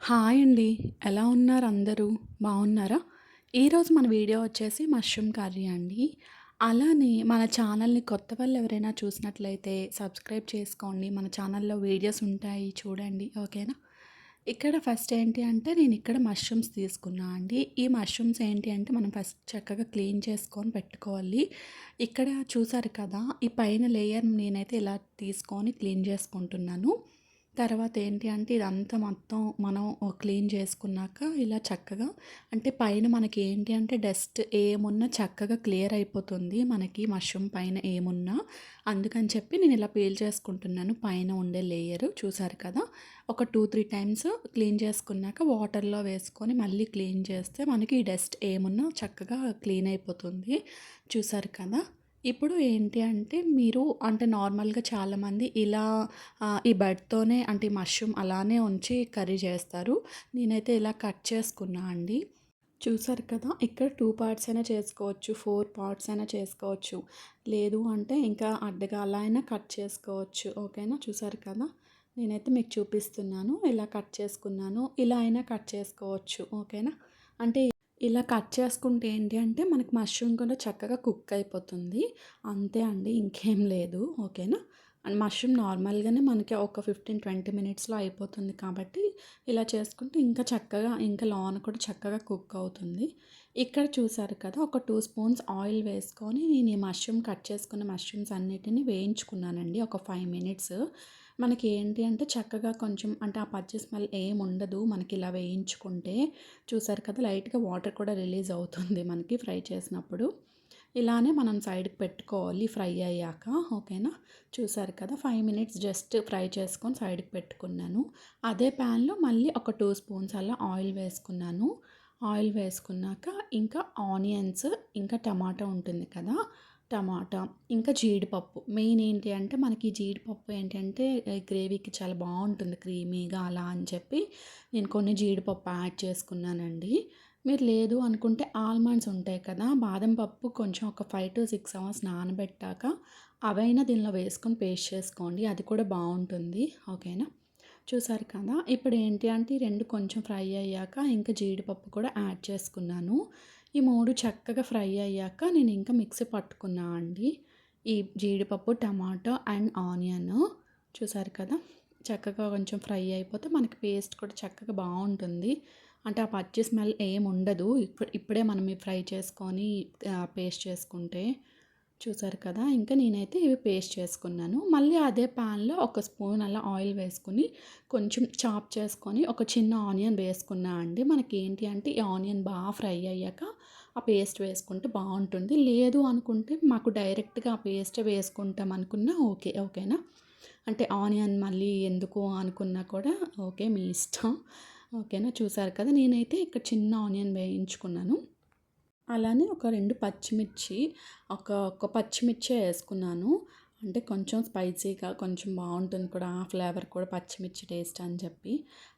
Hi అండి. ఎలా ఉన్నారు అందరూ? బాగున్నారా? ఈరోజు మన వీడియో వచ్చేసి మష్రూమ్ కర్రీ అండి. అలానే మన ఛానల్‌ని కొత్త వాళ్ళు ఎవరైనా చూసినట్లయితే సబ్స్క్రైబ్ చేసుకోండి. మన ఛానల్‌లో వీడియోస్ ఉంటాయి చూడండి. ఓకేనా? ఇక్కడ ఫస్ట్ ఏంటి అంటే నేను ఇక్కడ మష్రూమ్స్ తీసుకున్నా అండి. ఈ మష్రూమ్స్ ఏంటి అంటే మనం ఫస్ట్ చక్కగా క్లీన్ చేసుకొని పెట్టుకోవాలి. ఇక్కడ చూసారు కదా! ఈ పైన లేయర్ నేనైతే ఇలా తీసుకొని క్లీన్ చేసుకుంటున్నాను. తర్వాత ఏంటి అంటే ఇదంతా మొత్తం మనం క్లీన్ చేసుకున్నాక ఇలా చక్కగా అంటే పైన మనకి ఏంటి అంటే డస్ట్ ఏమున్నా చక్కగా క్లియర్ అయిపోతుంది మనకి మష్రూమ్ పైన ఏమున్నా. అందుకని చెప్పి నేను ఇలా పీల్ చేసుకుంటున్నాను పైన ఉండే లేయరు చూసారు కదా! ఒక 2, 3 టైమ్స్ క్లీన్ చేసుకున్నాక వాటర్‌లో వేసుకొని మళ్ళీ క్లీన్ చేస్తే మనకి ఈ డస్ట్ ఏమున్నా చక్కగా క్లీన్ అయిపోతుంది. చూసారు కదా! ఇప్పుడు ఏంటి అంటే మీరు అంటే నార్మల్‌గా చాలామంది ఇలా ఈ బడ్‌తోనే అంటే ఈ మష్రూమ్ అలానే ఉంచి కర్రీ చేస్తారు. నేనైతే ఇలా కట్ చేసుకున్నా అండి. చూసారు కదా! ఇక్కడ 2 పార్ట్స్ అయినా చేసుకోవచ్చు. 4 పార్ట్స్ అయినా చేసుకోవచ్చు. లేదు అంటే ఇంకా అడ్డగా అలా అయినా కట్ చేసుకోవచ్చు. ఓకేనా? చూసారు కదా! నేనైతే మీకు చూపిస్తున్నాను. ఇలా కట్ చేసుకున్నాను. ఇలా అయినా కట్ చేసుకోవచ్చు. ఓకేనా? అంటే ఇలా కట్ చేసుకుంటే ఏంటి అంటే మనకి మష్రూమ్ కూడా చక్కగా కుక్ అయిపోతుంది. అంతే అండి ఇంకేం లేదు. ఓకేనా? అండ్ మష్రూమ్ నార్మల్‌గానే మనకి ఒక 15, 20 మినిట్స్‌లో అయిపోతుంది కాబట్టి ఇలా చేసుకుంటే ఇంకా చక్కగా ఇంకా లోన కూడా చక్కగా కుక్ అవుతుంది. ఇక్కడ చూసారు కదా! ఒక 2 స్పూన్స్ ఆయిల్ వేసుకొని నేను ఈ మష్రూమ్ కట్ చేసుకున్న మష్రూమ్స్ అన్నిటిని వేయించుకున్నానండి ఒక 5 మినిట్స్. మనకి ఏంటి అంటే చక్కగా కొంచెం అంటే ఆ పచ్చి స్మెల్ ఏముండదు మనకి ఇలా వేయించుకుంటే. చూసారు కదా! లైట్‌గా వాటర్ కూడా రిలీజ్ అవుతుంది మనకి ఫ్రై చేసినప్పుడు. ఇలానే మనం సైడ్‌కి పెట్టుకోవాలి ఫ్రై అయ్యాక. ఓకేనా? చూసారు కదా! 5 మినిట్స్ జస్ట్ ఫ్రై చేసుకొని సైడ్‌కి పెట్టుకున్నాను. అదే ప్యాన్‌లో మళ్ళీ ఒక 2 స్పూన్స్ అలా ఆయిల్ వేసుకున్నాను. ఆయిల్ వేసుకున్నాక ఇంకా ఆనియన్స్, ఇంకా టమాటా ఉంటుంది కదా! టమాటా, ఇంకా జీడిపప్పు. మెయిన్ ఏంటి అంటే మనకి ఈ జీడిపప్పు ఏంటంటే గ్రేవీకి చాలా బావుంటుంది క్రీమీగా అలా అని చెప్పి నేను కొన్ని జీడిపప్పు యాడ్ చేసుకున్నానండి. మీరు లేదు అనుకుంటే ఆల్మండ్స్ ఉంటాయి కదా! బాదం పప్పు కొంచెం ఒక 5-6 అవర్స్ నానబెట్టాక అవైనా దీనిలో వేసుకొని పేస్ట్ చేసుకోండి. అది కూడా బావుంటుంది. ఓకేనా? చూసారు కదా! ఇప్పుడు ఏంటి అంటే ఈ 2 కొంచెం ఫ్రై అయ్యాక ఇంకా జీడిపప్పు కూడా యాడ్ చేసుకున్నాను. ఈ 3 చక్కగా ఫ్రై అయ్యాక నేను ఇంకా మిక్సీ పట్టుకున్నా అండి. ఈ జీడిపప్పు, టమాటో అండ్ ఆనియన్ చూసారు కదా! చక్కగా కొంచెం ఫ్రై అయిపోతే మనకి పేస్ట్ కూడా చక్కగా బావుంటుంది. అంటే ఆ పచ్చి స్మెల్ ఏముండదు. ఇప్పుడే మనం ఇవి ఫ్రై చేసుకొని పేస్ట్ చేసుకుంటే. చూసారు కదా! ఇంకా నేనైతే ఇవి పేస్ట్ చేసుకున్నాను. మళ్ళీ అదే ప్యాన్‌లో ఒక స్పూన్ అలా ఆయిల్ వేసుకొని, కొంచెం చాప్ చేసుకొని, ఒక చిన్న ఆనియన్ వేసుకున్నా అండి. మనకేంటి అంటే ఈ ఆనియన్ ఫ్రై అయ్యాక ఆ పేస్ట్ వేసుకుంటే బావుంటుంది. లేదు అనుకుంటే మాకు డైరెక్ట్‌గా ఆ పేస్ట్ వేసుకుంటాం అనుకున్నా ఓకే. ఓకేనా? అంటే ఆనియన్ మళ్ళీ ఎందుకు అనుకున్నా కూడా ఓకే మీ ఇష్టం. ఓకేనా? చూసారు కదా! నేనైతే ఇక్కడ చిన్న ఆనియన్ వేయించుకున్నాను. అలానే ఒక 2 పచ్చిమిర్చి, ఒక పచ్చిమిర్చే యేసుకున్నాను. అంటే కొంచెం స్పైసీగా కొంచెం బావుంటుంది కూడా. ఆ ఫ్లేవర్ కూడా పచ్చిమిర్చి టేస్ట్ అని చెప్పి.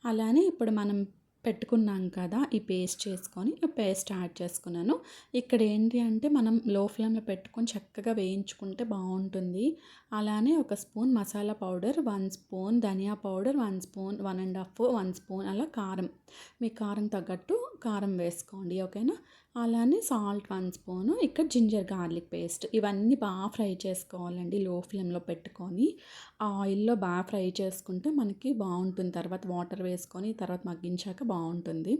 అలానే ఇప్పుడు మనం పెట్టుకున్నాం కదా! ఈ పేస్ట్ చేసుకొని, ఆ పేస్ట్ యాడ్ చేసుకున్నాను. ఇక్కడ ఏంటి అంటే మనం లో ఫ్లేమ్‌లో పెట్టుకొని చక్కగా వేయించుకుంటే బావుంటుంది. అలానే ఒక స్పూన్ మసాలా పౌడర్, 1 స్పూన్ ధనియా పౌడర్, 1 స్పూన్, 1 స్పూన్ అలా కారం. మీ కారం తగ్గట్టు కారం వేసుకోండి. ఓకేనా? అలానే సాల్ట్ 1 స్పూను, ఇక్కడ జింజర్ గార్లిక్ పేస్ట్ ఇవన్నీ ఫ్రై చేసుకోవాలండి లో ఫ్లేమ్‌లో పెట్టుకొని. ఆ ఆయిల్‌లో ఫ్రై చేసుకుంటే మనకి బావుంటుంది. తర్వాత వాటర్ వేసుకొని తర్వాత మగ్గించాక బావుంటుంది.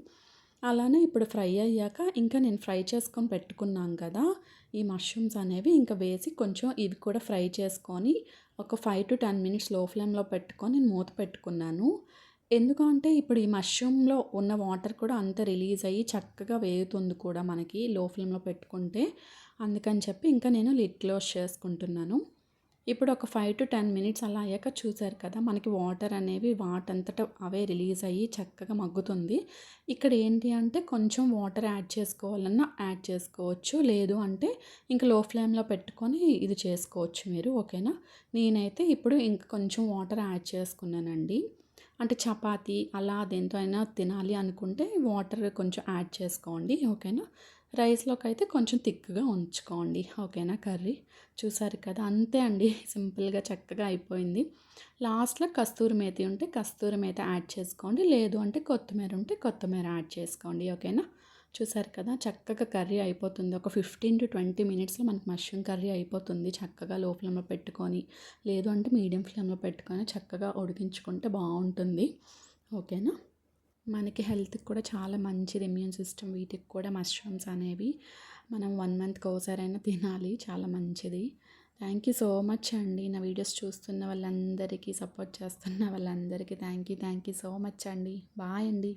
అలానే ఇప్పుడు ఫ్రై అయ్యాక ఇంకా నేను ఫ్రై చేసుకొని పెట్టుకున్నాం కదా! ఈ మష్రూమ్స్ అనేవి ఇంకా వేసి కొంచెం ఇవి కూడా ఫ్రై చేసుకొని ఒక 5-10 మినిట్స్ లో ఫ్లేమ్‌లో పెట్టుకొని నేను మూత పెట్టుకున్నాను. ఎందుకంటే ఇప్పుడు ఈ మష్రూమ్‌లో ఉన్న వాటర్ కూడా అంతా రిలీజ్ అయ్యి చక్కగా వేగుతుంది కూడా మనకి లో ఫ్లేమ్‌లో పెట్టుకుంటే. అందుకని చెప్పి ఇంకా నేను లిడ్ క్లోజ్ చేసుకుంటున్నాను. ఇప్పుడు ఒక 5-10 మినిట్స్ అలా అయ్యాక చూసారు కదా! మనకి వాటర్ అనేవి వాటంతట అవే రిలీజ్ అయ్యి చక్కగా మగ్గుతుంది. ఇక్కడ ఏంటి అంటే కొంచెం వాటర్ యాడ్ చేసుకోవాలన్నా యాడ్ చేసుకోవచ్చు. లేదు అంటే ఇంక లో ఫ్లేమ్‌లో పెట్టుకొని ఇది చేసుకోవచ్చు మీరు. ఓకేనా? నేనైతే ఇప్పుడు ఇంక కొంచెం వాటర్ యాడ్ చేసుకున్నానండి. అంటే చపాతీ అలా దేనితో అయినా తినాలి అనుకుంటే వాటర్ కొంచెం యాడ్ చేసుకోండి. ఓకేనా? రైస్‌లోకి అయితే కొంచెం థిక్‌గా ఉంచుకోండి. ఓకేనా కర్రీ. చూసారు కదా! అంతే అండి. సింపుల్‌గా చక్కగా అయిపోయింది. లాస్ట్‌లో కస్తూరి మేతి ఉంటే కస్తూరి మేతి యాడ్ చేసుకోండి. లేదు అంటే కొత్తిమీర ఉంటే కొత్తిమీర యాడ్ చేసుకోండి. ఓకేనా? చూసారు కదా! చక్కగా కర్రీ అయిపోతుంది. ఒక 15-20 మినిట్స్‌లో మనకి మష్రూమ్ కర్రీ అయిపోతుంది. చక్కగా లో ఫ్లేమ్‌లో పెట్టుకొని, లేదు అంటే మీడియం ఫ్లేమ్‌లో పెట్టుకొని చక్కగా ఉడికించుకుంటే బావుంటుంది. ఓకేనా? మనకి హెల్త్‌కి కూడా చాలా మంచిది. ఇమ్యూన్ సిస్టమ్ వీటికి కూడా మష్రూమ్స్ అనేవి మనం 1 మంత్‌కి ఓసారైనా తినాలి. చాలా మంచిది. థ్యాంక్ యూ సో మచ్ అండి. నా వీడియోస్ చూస్తున్న వాళ్ళందరికీ, సపోర్ట్ చేస్తున్న వాళ్ళందరికీ థ్యాంక్ యూ సో మచ్ అండి. బాయ్ అండి.